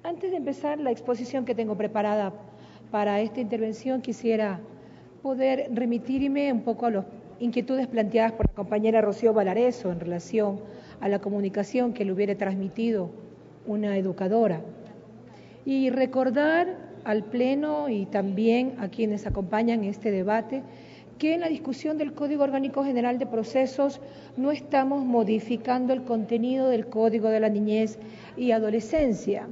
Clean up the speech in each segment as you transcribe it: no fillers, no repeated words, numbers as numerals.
Antes de empezar la exposición que tengo preparada para esta intervención, quisiera poder remitirme un poco a las inquietudes planteadas por la compañera Rocío Valareso en relación a la comunicación que le hubiera transmitido una educadora. Y recordar al Pleno y también a quienes acompañan este debate que en la discusión del Código Orgánico General de Procesos no estamos modificando el contenido del Código de la Niñez y Adolescencia.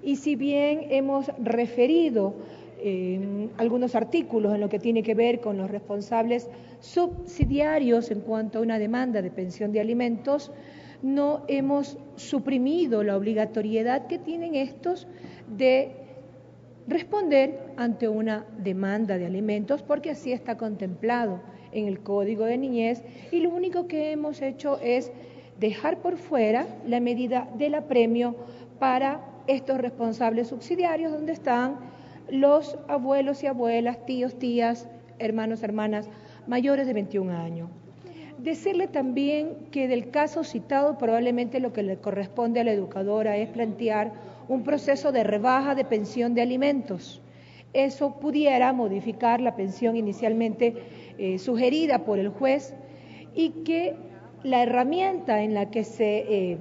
Y si bien hemos referido algunos artículos en lo que tiene que ver con los responsables subsidiarios en cuanto a una demanda de pensión de alimentos, no hemos suprimido la obligatoriedad que tienen estos de responder ante una demanda de alimentos, porque así está contemplado en el Código de Niñez, y lo único que hemos hecho es dejar por fuera la medida del apremio para estos responsables subsidiarios, donde están los abuelos y abuelas, tíos, tías, hermanos, hermanas mayores de 21 años. Decirle también que del caso citado probablemente lo que le corresponde a la educadora es plantear un proceso de rebaja de pensión de alimentos. Eso pudiera modificar la pensión inicialmente sugerida por el juez, y que la herramienta en la que se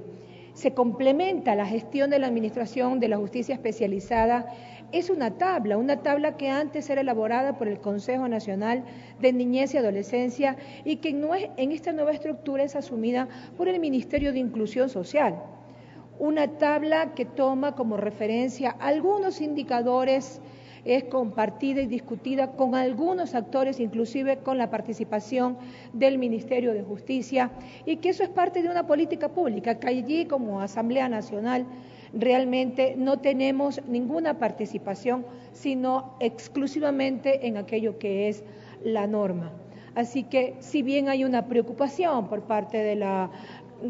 complementa la gestión de la Administración de la Justicia Especializada es una tabla que antes era elaborada por el Consejo Nacional de Niñez y Adolescencia y que en esta nueva estructura es asumida por el Ministerio de Inclusión Social. Una tabla que toma como referencia algunos indicadores, es compartida y discutida con algunos actores, inclusive con la participación del Ministerio de Justicia, y que eso es parte de una política pública, que allí como Asamblea Nacional realmente no tenemos ninguna participación, sino exclusivamente en aquello que es la norma. Así que, si bien hay una preocupación por parte de la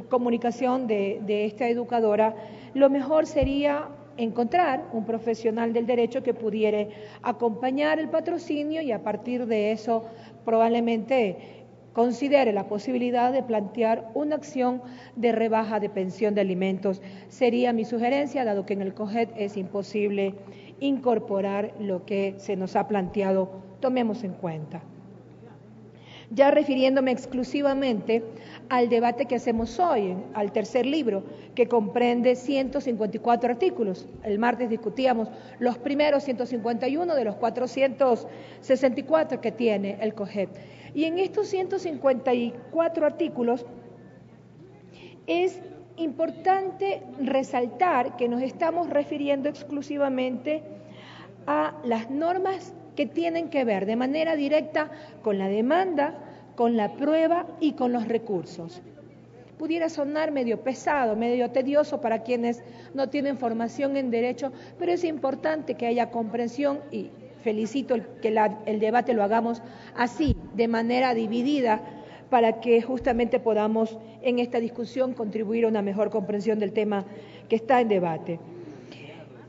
comunicación de esta educadora, lo mejor sería encontrar un profesional del derecho que pudiera acompañar el patrocinio y a partir de eso probablemente considere la posibilidad de plantear una acción de rebaja de pensión de alimentos. Sería mi sugerencia, dado que en el COGED es imposible incorporar lo que se nos ha planteado, tomemos en cuenta. Ya refiriéndome exclusivamente al debate que hacemos hoy, al tercer libro, que comprende 154 artículos. El martes discutíamos los primeros 151 de los 464 que tiene el COGED. Y en estos 154 artículos es importante resaltar que nos estamos refiriendo exclusivamente a las normas que tienen que ver de manera directa con la demanda, con la prueba y con los recursos. Pudiera sonar medio pesado, medio tedioso para quienes no tienen formación en derecho, pero es importante que haya comprensión y felicito que el debate lo hagamos así, de manera dividida, para que justamente podamos en esta discusión contribuir a una mejor comprensión del tema que está en debate.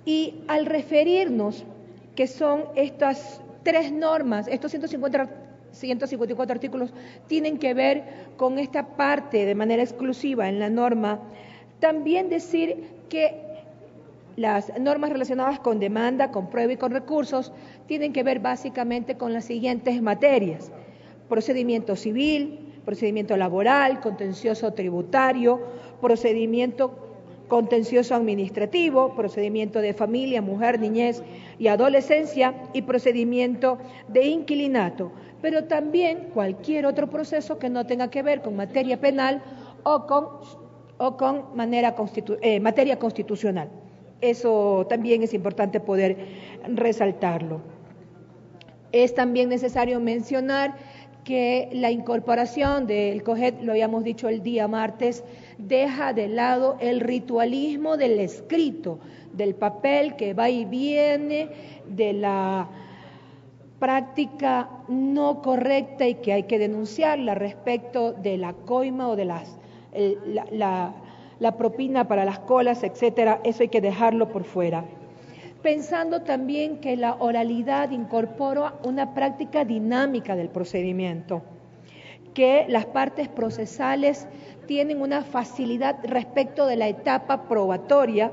Y al referirnos que son estas tres normas, estos 154 artículos tienen que ver con esta parte de manera exclusiva en la norma, también decir que las normas relacionadas con demanda, con prueba y con recursos tienen que ver básicamente con las siguientes materias: procedimiento civil, procedimiento laboral, contencioso tributario, procedimiento contencioso administrativo, procedimiento de familia, mujer, niñez y adolescencia y procedimiento de inquilinato, pero también cualquier otro proceso que no tenga que ver con materia penal o con materia constitucional. Eso también es importante poder resaltarlo. Es también necesario mencionar que la incorporación del COGED, lo habíamos dicho el día martes, deja de lado el ritualismo del escrito, del papel que va y viene, de la práctica no correcta y que hay que denunciarla respecto de la coima o de la propina para las colas, etcétera. Eso hay que dejarlo por fuera. Pensando también que la oralidad incorpora una práctica dinámica del procedimiento, que las partes procesales tienen una facilidad respecto de la etapa probatoria,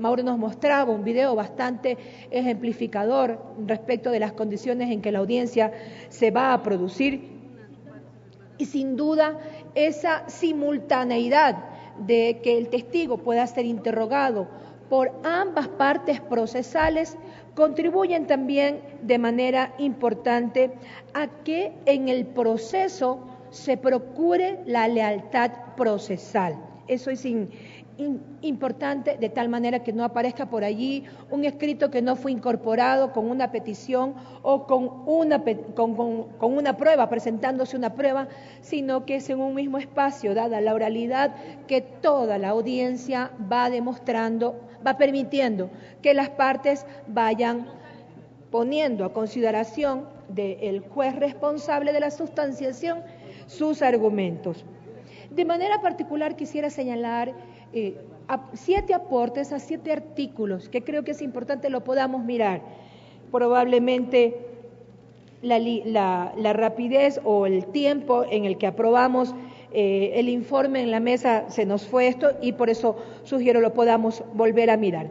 Mauro nos mostraba un video bastante ejemplificador respecto de las condiciones en que la audiencia se va a producir y sin duda esa simultaneidad de que el testigo pueda ser interrogado por ambas partes procesales contribuyen también de manera importante a que en el proceso se procure la lealtad procesal. Eso es importante, de tal manera que no aparezca por allí un escrito que no fue incorporado con una petición o con una prueba, presentándose una prueba, sino que es en un mismo espacio, dada la oralidad, que toda la audiencia va demostrando, va permitiendo que las partes vayan poniendo a consideración del juez responsable de la sustanciación sus argumentos. De manera particular quisiera señalar 7 aportes a 7 artículos que creo que es importante lo podamos mirar. Probablemente la rapidez o el tiempo en el que aprobamos el informe en la mesa se nos fue esto y por eso sugiero lo podamos volver a mirar.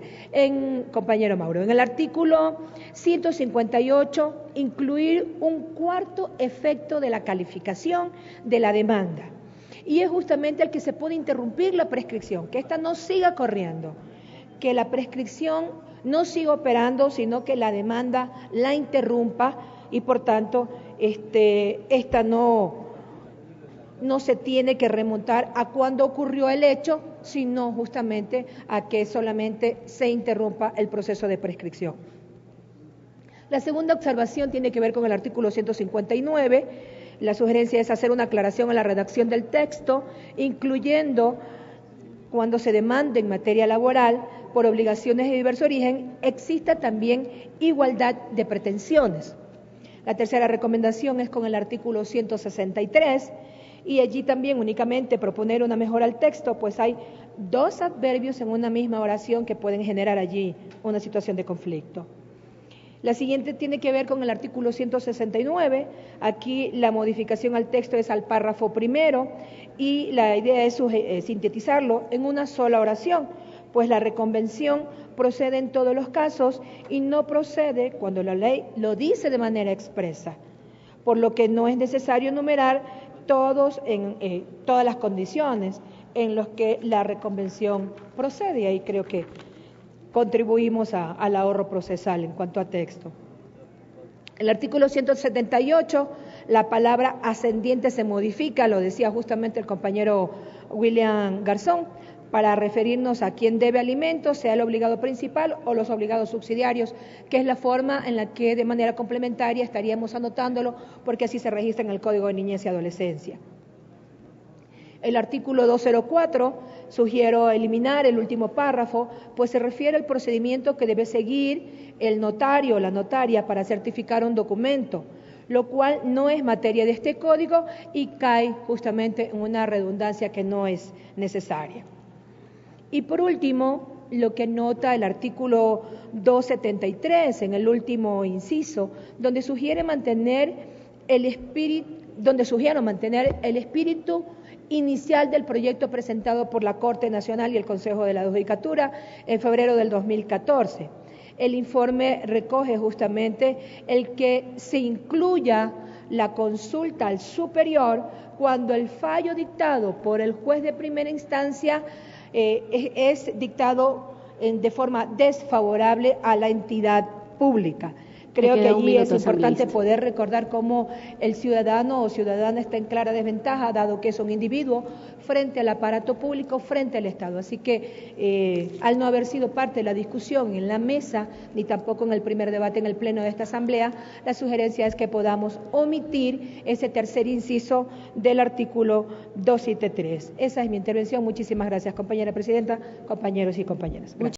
Compañero Mauro, en el artículo 158, incluir un cuarto efecto de la calificación de la demanda. Y es justamente el que se puede interrumpir la prescripción, que ésta no siga corriendo, que la prescripción no siga operando, sino que la demanda la interrumpa y por tanto esta no se tiene que remontar a cuándo ocurrió el hecho, sino justamente a que solamente se interrumpa el proceso de prescripción. La segunda observación tiene que ver con el artículo 159. La sugerencia es hacer una aclaración en la redacción del texto, incluyendo cuando se demande en materia laboral por obligaciones de diverso origen, exista también igualdad de pretensiones. La tercera recomendación es con el artículo 163 y allí también únicamente proponer una mejora al texto, pues hay 2 adverbios en una misma oración que pueden generar allí una situación de conflicto. La siguiente tiene que ver con el artículo 169, aquí la modificación al texto es al párrafo primero y la idea es sintetizarlo en una sola oración, pues la reconvención procede en todos los casos y no procede cuando la ley lo dice de manera expresa, por lo que no es necesario enumerar todas las condiciones en las que la reconvención procede, y ahí creo que contribuimos al ahorro procesal en cuanto a texto. El artículo 178, la palabra ascendiente se modifica, lo decía justamente el compañero William Garzón, para referirnos a quien debe alimentos, sea el obligado principal o los obligados subsidiarios, que es la forma en la que de manera complementaria estaríamos anotándolo, porque así se registra en el Código de Niñez y Adolescencia. El artículo 204, sugiero eliminar el último párrafo, pues se refiere al procedimiento que debe seguir el notario o la notaria para certificar un documento, lo cual no es materia de este código y cae justamente en una redundancia que no es necesaria. Y por último, lo que nota el artículo 273 en el último inciso, donde sugiero mantener el espíritu inicial del proyecto presentado por la Corte Nacional y el Consejo de la Judicatura en febrero del 2014. El informe recoge justamente el que se incluya la consulta al superior cuando el fallo dictado por el juez de primera instancia es dictado de forma desfavorable a la entidad pública. Creo que allí es importante poder recordar cómo el ciudadano o ciudadana está en clara desventaja, dado que es un individuo frente al aparato público, frente al Estado. Así que al no haber sido parte de la discusión en la mesa, ni tampoco en el primer debate en el pleno de esta Asamblea, la sugerencia es que podamos omitir ese tercer inciso del artículo 273. Esa es mi intervención. Muchísimas gracias, compañera presidenta, compañeros y compañeras. Gracias.